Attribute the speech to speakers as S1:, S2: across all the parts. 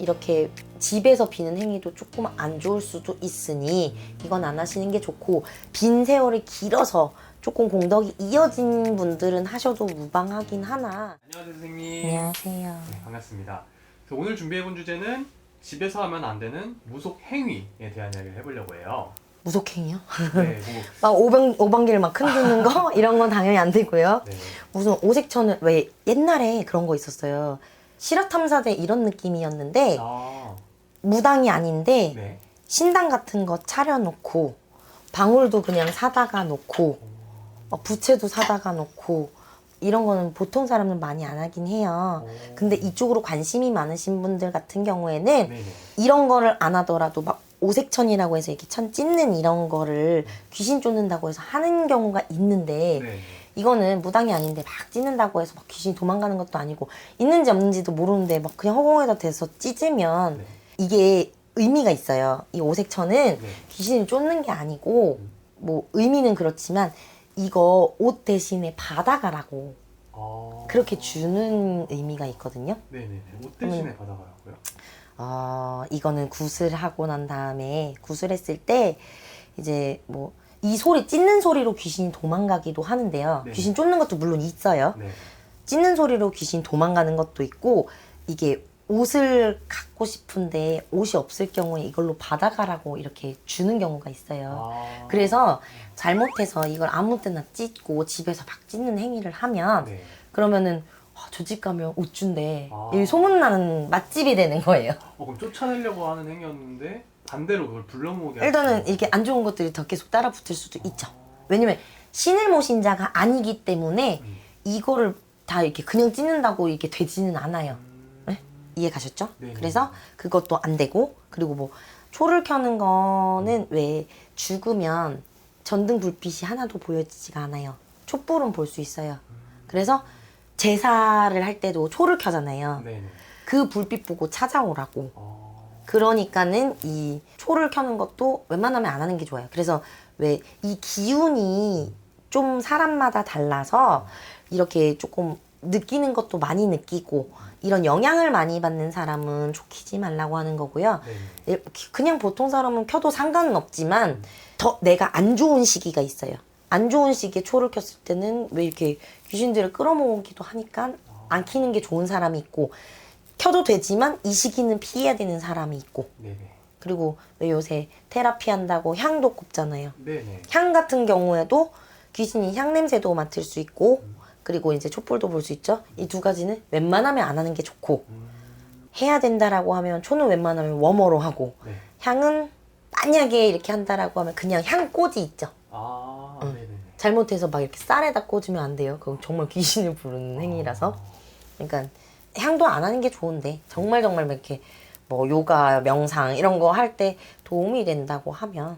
S1: 이렇게 집에서 비는 행위도 조금 안 좋을 수도 있으니 이건 안 하시는 게 좋고, 빈 세월이 길어서 조금 공덕이 이어진 분들은 하셔도 무방하긴 하나.
S2: 안녕하세요 선생님.
S1: 안녕하세요.
S2: 네, 반갑습니다. 그래서 오늘 준비해본 주제는 집에서 하면 안 되는 무속 행위에 대한 이야기를 해보려고 해요.
S1: 무속행위요?
S2: 네,
S1: 막 오방기를 막 흔드는 거? 이런 건 당연히 안 되고요.
S2: 네.
S1: 무슨 오색천을, 왜 옛날에 그런 거 있었어요. 실화탐사대 이런 느낌이었는데
S2: 아,
S1: 무당이 아닌데
S2: 네.
S1: 신당 같은 거 차려놓고 방울도 그냥 사다가 놓고 부채도 사다가 놓고 이런 거는 보통 사람은 많이 안 하긴 해요. 근데 이쪽으로 관심이 많으신 분들 같은 경우에는
S2: 네네.
S1: 이런 거를 안 하더라도 막 오색천이라고 해서 이렇게 천 찢는 이런 거를 귀신 쫓는다고 해서 하는 경우가 있는데,
S2: 네.
S1: 이거는 무당이 아닌데 막 찢는다고 해서 막 귀신이 도망가는 것도 아니고 있는지 없는지도 모르는데 막 그냥 허공에다 대서 찢으면
S2: 네.
S1: 이게 의미가 있어요. 이 오색천은
S2: 네.
S1: 귀신을 쫓는 게 아니고 뭐 의미는 그렇지만 이거 옷 대신에 받아가라고
S2: 아,
S1: 그렇게 주는 의미가 있거든요.
S2: 네네네. 옷 대신에 받아가라고요?
S1: 이거는 구슬하고 난 다음에 구슬했을 때 이제 뭐 이 소리 찢는 소리로 귀신이 도망가기도 하는데요.
S2: 네.
S1: 귀신 쫓는 것도 물론 있어요.
S2: 네.
S1: 찢는 소리로 귀신 도망가는 것도 있고, 이게 옷을 갖고 싶은데 옷이 없을 경우에 이걸로 받아가라고 이렇게 주는 경우가 있어요.
S2: 아,
S1: 그래서 잘못해서 이걸 아무 때나 찢고 집에서 막 찢는 행위를 하면
S2: 네.
S1: 그러면은 저 집 가면 옷 준대.
S2: 아.
S1: 이 소문나는 맛집이 되는 거예요.
S2: 그럼 쫓아내려고 하는 행위였는데 반대로 그걸 불러 모으게
S1: 일단은 이렇게 안 좋은 것들이 더 계속 따라 붙을 수도 있죠. 왜냐면 신을 모신 자가 아니기 때문에 이거를 다 이렇게 그냥 찢는다고 이게 되지는 않아요. 네? 이해 가셨죠?
S2: 네.
S1: 그래서 그것도 안 되고, 그리고 뭐 초를 켜는 거는 왜 죽으면 전등 불빛이 하나도 보여지지가 않아요. 촛불은 볼 수 있어요. 그래서 제사를 할 때도 초를 켜잖아요.
S2: 네네.
S1: 그 불빛 보고 찾아오라고.
S2: 아,
S1: 그러니까는 이 초를 켜는 것도 웬만하면 안 하는 게 좋아요. 그래서 왜 이 기운이 좀 사람마다 달라서 이렇게 조금 느끼는 것도 많이 느끼고 이런 영향을 많이 받는 사람은 초 켜지 말라고 하는 거고요.
S2: 네네.
S1: 그냥 보통 사람은 켜도 상관은 없지만 더 내가 안 좋은 시기가 있어요. 안 좋은 시기에 초를 켰을 때는 왜 이렇게 귀신들을 끌어모으기도 하니까 안 켜는 게 좋은 사람이 있고, 켜도 되지만 이 시기는 피해야 되는 사람이 있고,
S2: 네네.
S1: 그리고 왜 요새 테라피 한다고 향도 꼽잖아요.
S2: 네네.
S1: 향 같은 경우에도 귀신이 향 냄새도 맡을 수 있고, 그리고 이제 촛불도 볼 수 있죠. 이 두 가지는 웬만하면 안 하는 게 좋고, 해야 된다라고 하면 초는 웬만하면 웜어로 하고,
S2: 네.
S1: 향은 만약에 이렇게 한다라고 하면 그냥 향꽂이 있죠.
S2: 아, 네네네.
S1: 잘못해서 막 이렇게 쌀에다 꽂으면 안 돼요. 그건 정말 귀신을 부르는 행위라서. 그러니까 향도 안 하는 게 좋은데 정말 막 이렇게 뭐 요가, 명상 이런 거 할 때 도움이 된다고 하면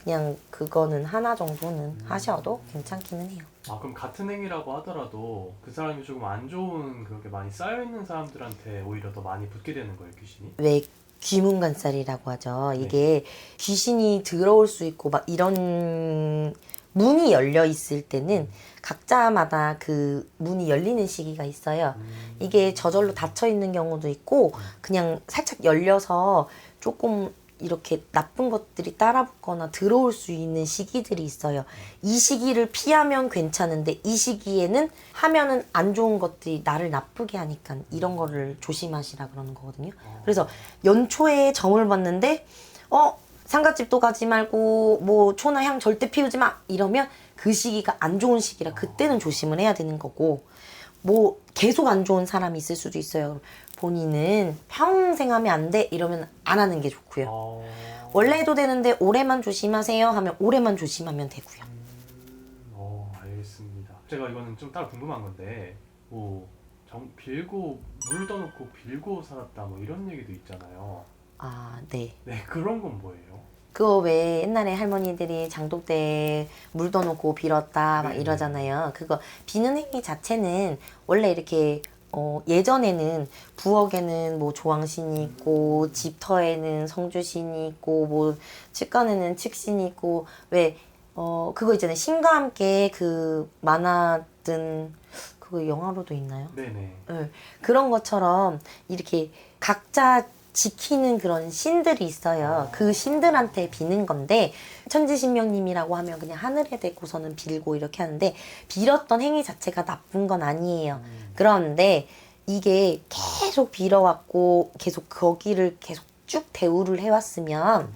S1: 그냥 그거는 하나 정도는 하셔도 괜찮기는 해요.
S2: 아, 그럼 같은 행위라고 하더라도 그 사람이 조금 안 좋은 그렇게 많이 쌓여있는 사람들한테 오히려 더 많이 붙게 되는 거예요, 귀신이?
S1: 왜 귀문관살이라고 하죠. 이게 귀신이 들어올 수 있고 막 이런 문이 열려 있을 때는 각자마다 그 문이 열리는 시기가 있어요. 이게 저절로 닫혀 있는 경우도 있고 그냥 살짝 열려서 조금 이렇게 나쁜 것들이 따라붙거나 들어올 수 있는 시기들이 있어요. 이 시기를 피하면 괜찮은데 이 시기에는 하면은 안 좋은 것들이 나를 나쁘게 하니까 이런 거를 조심하시라 그러는 거거든요. 그래서 연초에 점을 봤는데 상갓집도 가지 말고 뭐 초나 향 절대 피우지 마 이러면 그 시기가 안 좋은 시기라 그때는 조심을 해야 되는 거고, 뭐 계속 안 좋은 사람이 있을 수도 있어요. 본인은 평생 하면 안 돼 이러면 안 하는 게 좋고요. 원래 해도 되는데 올해만 조심하세요 하면 올해만 조심하면 되고요.
S2: 알겠습니다. 제가 이거는 좀 따로 궁금한 건데 뭐 빌고 물 떠놓고 빌고 살았다 뭐 이런 얘기도 있잖아요.
S1: 네.
S2: 네, 그런 건 뭐예요?
S1: 그거 왜 옛날에 할머니들이 장독 때 물 떠놓고 빌었다 막 이러잖아요. 그거 비는 행위 자체는 원래 이렇게 예전에는 부엌에는 뭐 조왕신이 있고 집터에는 성주신이 있고 뭐 측간에는 측신이 있고 왜 그거 있잖아요. 신과 함께 그 만화든 그거 영화로도 있나요?
S2: 네네.
S1: 네. 그런 것처럼 이렇게 각자 지키는 그런 신들이 있어요. 그 신들한테 비는 건데 천지신명님이라고 하면 그냥 하늘에 대고서는 빌고 이렇게 하는데 빌었던 행위 자체가 나쁜 건 아니에요. 그런데 이게 계속 빌어왔고 계속 거기를 계속 쭉 대우를 해왔으면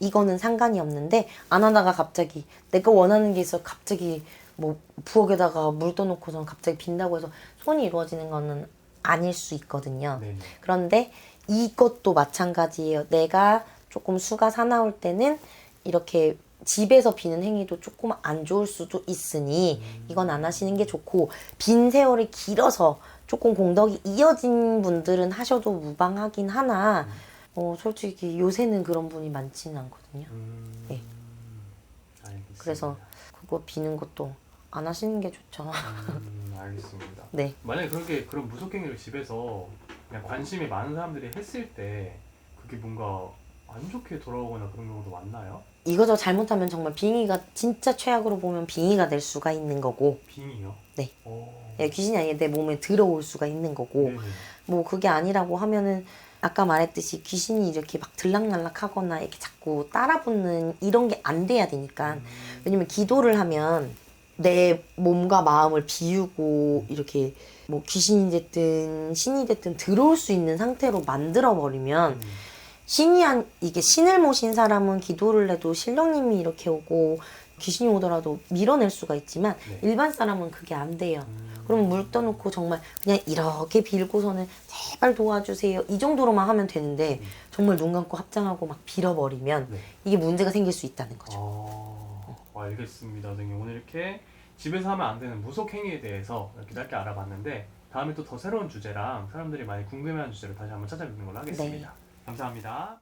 S1: 이거는 상관이 없는데 안 하다가 갑자기 내가 원하는 게 있어 갑자기 뭐 부엌에다가 물 떠놓고선 갑자기 빈다고 해서 손이 이루어지는 거는 아닐 수 있거든요.
S2: 네네.
S1: 그런데 이것도 마찬가지예요. 내가 조금 수가 사나울 때는 이렇게 집에서 비는 행위도 조금 안 좋을 수도 있으니 이건 안 하시는 게 좋고 빈 세월이 길어서 조금 공덕이 이어진 분들은 하셔도 무방하긴 하나 솔직히 요새는 그런 분이 많지는 않거든요. 네.
S2: 알겠습니다.
S1: 그래서 그거 비는 것도 안 하시는 게 좋죠.
S2: 알겠습니다.
S1: 네.
S2: 만약에 그런 무속행위를 집에서 그냥 관심이 많은 사람들이 했을 때 그게 뭔가 안 좋게 돌아오거나 그런 경우도 많나요?
S1: 이거저 잘못하면 정말 빙의가 진짜 최악으로 보면 빙의가 될 수가 있는 거고
S2: 빙의요?
S1: 네.
S2: 오.
S1: 귀신이 아니라 내 몸에 들어올 수가 있는 거고
S2: 네네.
S1: 뭐 그게 아니라고 하면은 아까 말했듯이 귀신이 이렇게 막 들락날락하거나 이렇게 자꾸 따라붙는 이런 게 안 돼야 되니까 왜냐면 기도를 하면 내 몸과 마음을 비우고 이렇게 뭐 귀신이 됐든 신이 됐든 들어올 수 있는 상태로 만들어 버리면 이게 신을 모신 사람은 기도를 해도 신령님이 이렇게 오고 귀신이 오더라도 밀어낼 수가 있지만
S2: 네.
S1: 일반 사람은 그게 안 돼요. 그러면 물 떠놓고 정말 그냥 이렇게 빌고서는 제발 도와주세요 이 정도로만 하면 되는데 정말 눈 감고 합장하고 막 빌어버리면
S2: 네.
S1: 이게 문제가 생길 수 있다는 거죠.
S2: 알겠습니다. 선생님 오늘 이렇게 집에서 하면 안 되는 무속 행위에 대해서 이렇게 짧게 알아봤는데 다음에 또 더 새로운 주제랑 사람들이 많이 궁금해하는 주제로 다시 한번 찾아뵙는 걸로 하겠습니다. 감사합니다.